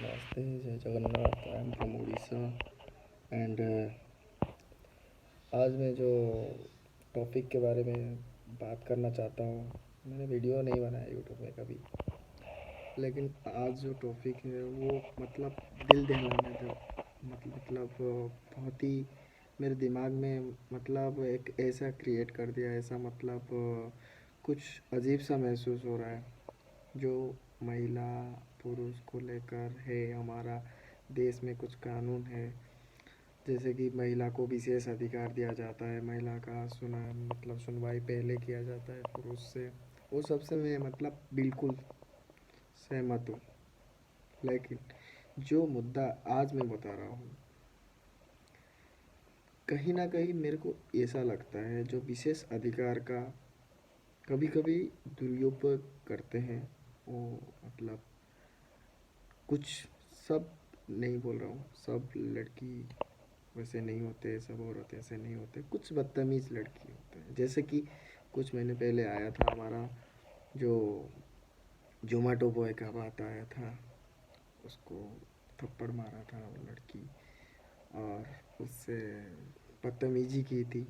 नमस्ते, जय Jagannath. I am from Orissa and आज मैं जो टॉपिक के बारे में बात करना चाहता हूँ, मैंने वीडियो नहीं बनाया यूट्यूब में कभी, लेकिन आज जो टॉपिक है वो मतलब दिल दहलाने जो मतलब बहुत ही मेरे दिमाग में मतलब एक ऐसा क्रिएट कर दिया, ऐसा मतलब कुछ अजीब सा महसूस हो रहा है जो महिला पुरुष को लेकर है। हमारा देश में कुछ कानून है, जैसे कि महिला को विशेष अधिकार दिया जाता है, महिला का सुनवाई पहले किया जाता है पुरुष से। वो सबसे मैं मतलब बिल्कुल सहमत हूँ, लेकिन जो मुद्दा आज मैं बता रहा हूँ, कहीं ना कहीं मेरे को ऐसा लगता है जो विशेष अधिकार का कभी कभी दुरुपयोग करते हैं वो मतलब कुछ, सब नहीं बोल रहा हूँ सब लड़की वैसे नहीं होते, सब औरत ऐसे नहीं होते, कुछ बदतमीज़ लड़की होते हैं। जैसे कि कुछ महीने पहले आया था हमारा जो जोमेटो बॉय का बात आया था, उसको थप्पड़ मारा था वो लड़की और उससे बदतमीजी की थी।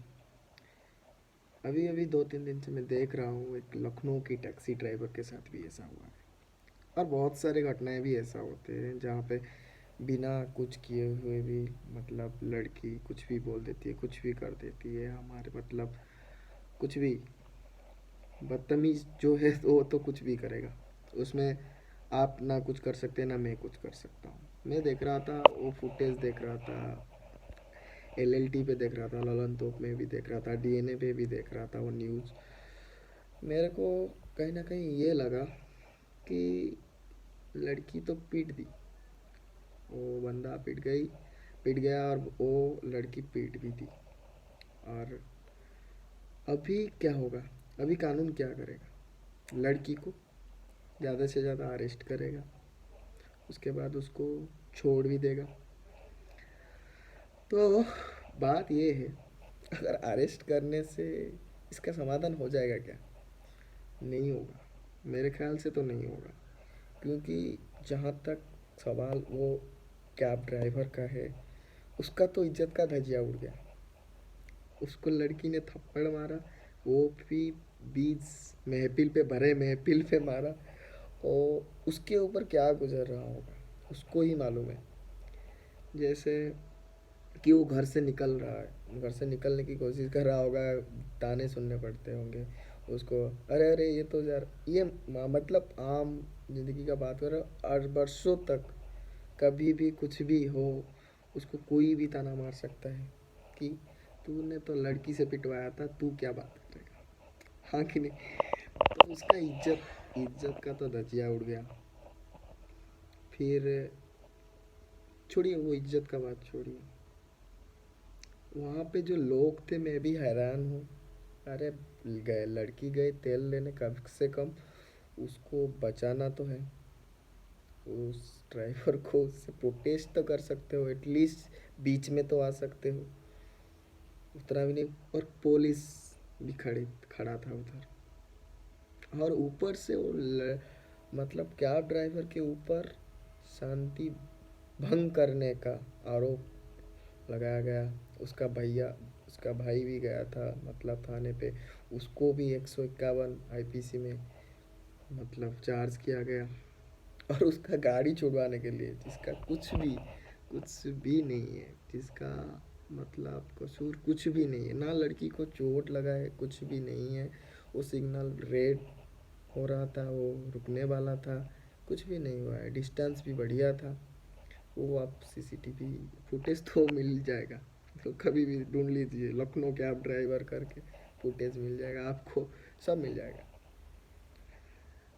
अभी अभी 2-3 दिन से मैं देख रहा हूँ एक लखनऊ की टैक्सी ड्राइवर के साथ भी ऐसा हुआ है। और बहुत सारे घटनाएं भी ऐसा होते हैं जहाँ पे बिना कुछ किए हुए भी मतलब लड़की कुछ भी बोल देती है, कुछ भी कर देती है, हमारे मतलब कुछ भी बदतमीज जो है तो वो तो कुछ भी करेगा उसमें। आप ना कुछ कर सकते ना मैं कुछ कर सकता हूँ। मैं देख रहा था वो फुटेज, देख रहा था एलएलटी पे, देख रहा था ललन तोप में भी देख रहा था, डीएनए पे भी देख रहा था वो न्यूज़। मेरे को कहीं ना कहीं ये लगा कि लड़की तो पीट दी, वो बंदा पीट गया और वो लड़की पीट भी दी। और अभी क्या होगा, अभी कानून क्या करेगा, लड़की को ज़्यादा से ज़्यादा अरेस्ट करेगा, उसके बाद उसको छोड़ भी देगा। तो बात ये है, अगर अरेस्ट करने से इसका समाधान हो जाएगा क्या? नहीं होगा, मेरे ख्याल से तो नहीं होगा। क्योंकि जहाँ तक सवाल वो कैब ड्राइवर का है, उसका तो इज्जत का धजिया उड़ गया। उसको लड़की ने थप्पड़ मारा, वो भी बीच महफिल पे, भरे महफिल पे मारा, और उसके ऊपर क्या गुजर रहा होगा उसको ही मालूम है। जैसे कि वो घर से निकल रहा है, घर से निकलने की कोशिश कर रहा होगा, ताने सुनने पड़ते होंगे उसको, अरे अरे ये तो यार ये मतलब आम जिंदगी का बात कर रहा हूँ, और वर्षों तक कभी भी कुछ भी हो उसको कोई भी ताना मार सकता है कि तूने तो लड़की से पिटवाया था, तू क्या बात करेगा, हाँ कि नहीं? तो उसका इज्जत इज्जत का तो धजिया उड़ गया। फिर छोड़िए, वो इज्जत का बात छोड़िए, वहाँ पे जो लोग थे मैं भी हैरान हूँ। अरे गए लड़की गई तेल लेने, कम से कम उसको बचाना तो है, उस ड्राइवर को उससे प्रोटेस्ट तो कर सकते हो, एटलीस्ट बीच में तो आ सकते हो। उतना भी नहीं, और पुलिस भी खड़ा था उधर, और ऊपर से वो मतलब कैब ड्राइवर के ऊपर शांति भंग करने का आरोप लगाया गया। उसका भैया, उसका भाई भी गया था मतलब थाने पे, उसको भी 151 आईपीसी में मतलब चार्ज किया गया। और उसका गाड़ी छुड़वाने के लिए, जिसका कुछ भी नहीं है, जिसका मतलब कसूर कुछ भी नहीं है, ना लड़की को चोट लगा है, कुछ भी नहीं है। वो सिग्नल रेड हो रहा था, वो रुकने वाला था, कुछ भी नहीं हुआ है, डिस्टेंस भी बढ़िया था। वो आप सीसीटीवी फुटेज तो मिल जाएगा, तो कभी भी ढूंढ लीजिए, लखनऊ कैब ड्राइवर करके फुटेज मिल जाएगा आपको, सब मिल जाएगा।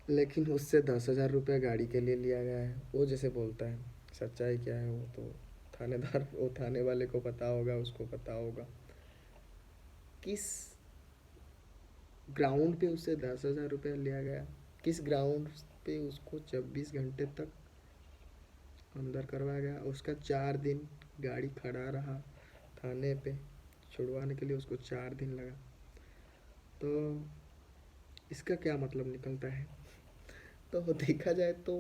लेकिन उससे 10,000 रुपये गाड़ी के लिए लिया गया है, वो जैसे बोलता है। सच्चाई क्या है वो तो थानेदार, वो थाने वाले को पता होगा, उसको पता होगा किस ग्राउंड पे उससे 10,000 रुपये लिया गया, किस ग्राउंड पे उसको 24 घंटे तक अंदर करवाया गया। उसका 4 दिन गाड़ी खड़ा रहा थाने पे, छुड़वाने के लिए उसको 4 दिन लगा। तो इसका क्या मतलब निकलता है? तो देखा जाए तो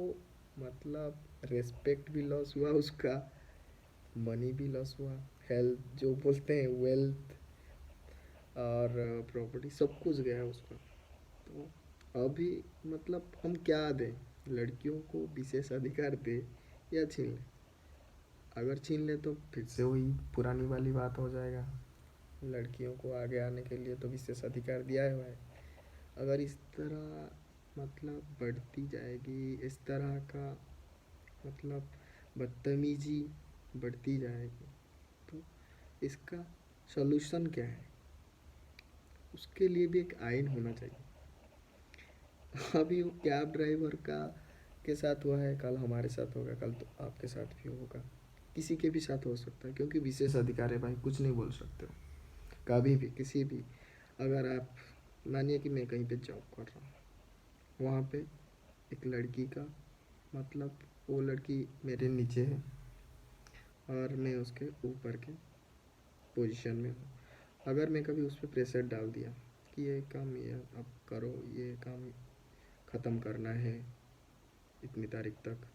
मतलब रिस्पेक्ट भी लॉस हुआ उसका, मनी भी लॉस हुआ, हेल्थ जो बोलते हैं वेल्थ और प्रॉपर्टी सब कुछ गया उसका। तो अभी मतलब हम क्या दें, लड़कियों को विशेष अधिकार दे या छीन ले? अगर छीन ले तो फिर से वही पुरानी वाली बात हो जाएगा, लड़कियों को आगे आने के लिए तो विशेष अधिकार दिया हुआ है। अगर इस तरह मतलब बढ़ती जाएगी, इस तरह का मतलब बदतमीजी बढ़ती जाएगी, तो इसका सॉल्यूशन क्या है? उसके लिए भी एक आइन होना चाहिए। अभी वो कैब ड्राइवर का के साथ हुआ है, कल हमारे साथ होगा, कल तो आपके साथ भी होगा, किसी के भी साथ हो सकता है, क्योंकि विशेष अधिकार है भाई, कुछ नहीं बोल सकते हो कभी भी किसी भी। अगर आप मानिए कि मैं कहीं पे जॉब कर रहा हूँ, वहाँ पे एक लड़की का मतलब वो लड़की मेरे नीचे है और मैं उसके ऊपर के पोजीशन में हूँ। अगर मैं कभी उस पर प्रेशर डाल दिया कि ये काम ये अब करो, ये काम ख़त्म करना है इतनी तारीख तक,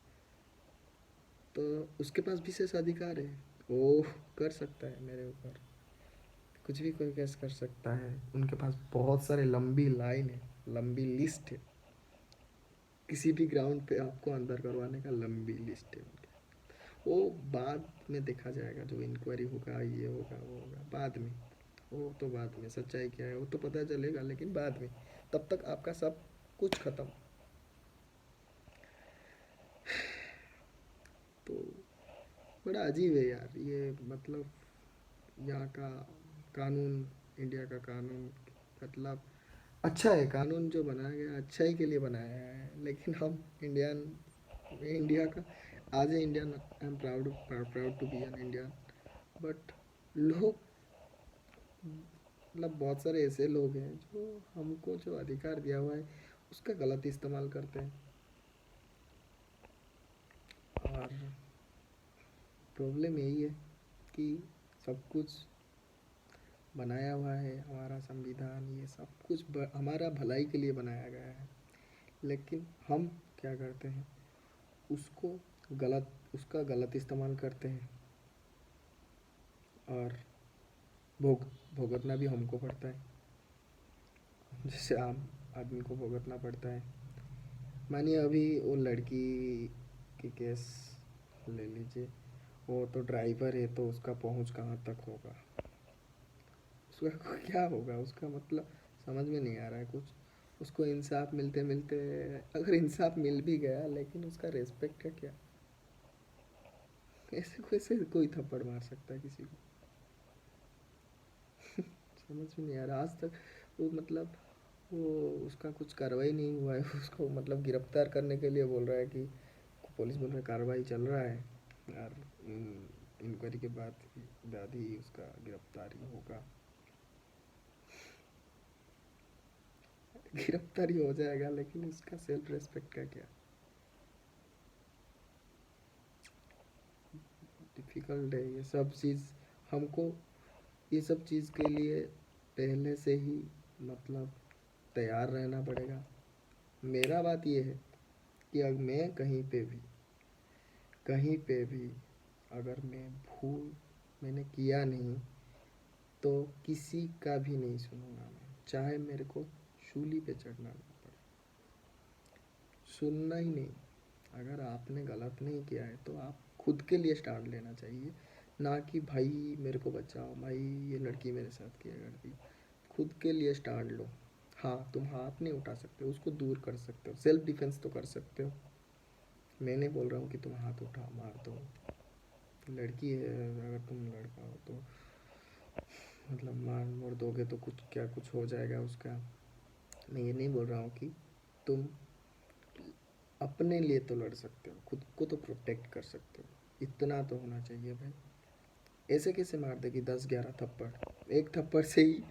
तो उसके पास विशेष अधिकार है, वो कर सकता है मेरे ऊपर कुछ भी, कोई केस कर सकता है। उनके पास बहुत सारे लंबी लाइन है, लंबी लिस्ट है, किसी भी ग्राउंड पे आपको अंदर करवाने का लंबी लिस्ट है उनकी। वो बाद में देखा जाएगा, जो इंक्वायरी होगा ये होगा वो होगा बाद में, वो तो बाद में सच्चाई क्या है वो तो पता चलेगा, लेकिन बाद में, तब तक आपका सब कुछ खत्म। तो बड़ा अजीब है यार ये, मतलब यहाँ का कानून, इंडिया का कानून, मतलब अच्छा है कानून जो बनाया गया अच्छाई के लिए बनाया है, लेकिन हम इंडियन, इंडिया का आज a Indian, I am proud proud to be an Indian, but लोग मतलब बहुत सारे ऐसे लोग हैं जो हमको जो अधिकार दिया हुआ है उसका गलत इस्तेमाल करते हैं। और प्रॉब्लम यही है कि सब कुछ बनाया हुआ है, हमारा संविधान ये सब कुछ हमारा भलाई के लिए बनाया गया है, लेकिन हम क्या करते हैं, उसको गलत, उसका गलत इस्तेमाल करते हैं और भोग भुगतना भी हमको पड़ता है, जैसे आम आदमी को भुगतना पड़ता है। मानिए अभी वो लड़की की केस ले लीजिए, वो तो ड्राइवर है तो उसका पहुंच कहाँ तक होगा, उसका क्या होगा, उसका मतलब समझ में नहीं आ रहा है कुछ। उसको इंसाफ मिलते मिलते, अगर इंसाफ मिल भी गया लेकिन उसका रेस्पेक्ट है क्या? ऐसे कैसे कोई थप्पड़ मार सकता है किसी को? समझ में नहीं आ रहा आज तक। वो मतलब वो उसका कुछ कार्रवाई नहीं हुआ है, उसको मतलब गिरफ्तार करने के लिए बोल रहा है कि पुलिस बोल रहा है कार्रवाई चल रहा है यार, इंक्वायरी के बाद ही उसका गिरफ्तारी होगा। गिरफ्तारी हो जाएगा लेकिन उसका सेल्फ रिस्पेक्ट का क्या? डिफ़िकल्ट है ये सब चीज़, हमको ये सब चीज़ के लिए पहले से ही मतलब तैयार रहना पड़ेगा। मेरा बात ये है कि अगर मैं कहीं पे भी अगर मैं भूल मैंने किया नहीं तो किसी का भी नहीं सुनूंगा मैं, चाहे मेरे को सूली पे चढ़ना ना पड़े, सुनना ही नहीं। अगर आपने गलत नहीं किया है तो आप खुद के लिए स्टैंड लेना चाहिए, ना कि भाई मेरे को बचाओ, भाई ये लड़की मेरे साथ किया करती। खुद के लिए स्टैंड लो। हाँ तुम हाथ नहीं उठा सकते, उसको दूर कर सकते हो, सेल्फ डिफेंस तो कर सकते हो। मैं नहीं बोल रहा हूँ कि तुम हाथ उठा मार दो, लड़की है, अगर तुम लड़का हो तो मतलब मार मोड़ दोगे तो कुछ क्या कुछ हो जाएगा उसका। मैं ये नहीं बोल रहा हूँ कि तुम अपने लिए तो लड़ सकते हो, खुद को तो प्रोटेक्ट कर सकते हो, इतना तो होना चाहिए भाई। ऐसे कैसे मार देगी 10-11 थप्पड़, एक थप्पड़ से ही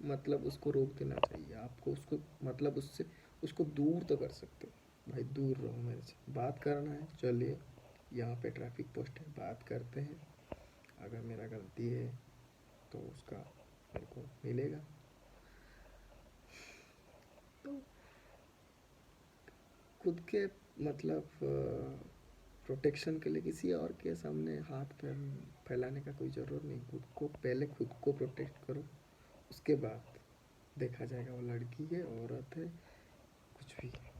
मतलब उसको रोक देना चाहिए आपको, उसको मतलब उससे उसको दूर तो कर सकते हो। भाई दूर रहो मेरे से, बात करना है चलिए यहाँ पे ट्रैफिक पोस्ट है, बात करते हैं, अगर मेरा गलती है तो उसका मेरे को मिलेगा। तो खुद के मतलब प्रोटेक्शन के लिए किसी और के सामने हाथ पैर फैलाने का कोई ज़रूरत नहीं। खुद को पहले खुद को प्रोटेक्ट करो, उसके बाद देखा जाएगा वो लड़की है औरत है कुछ भी है।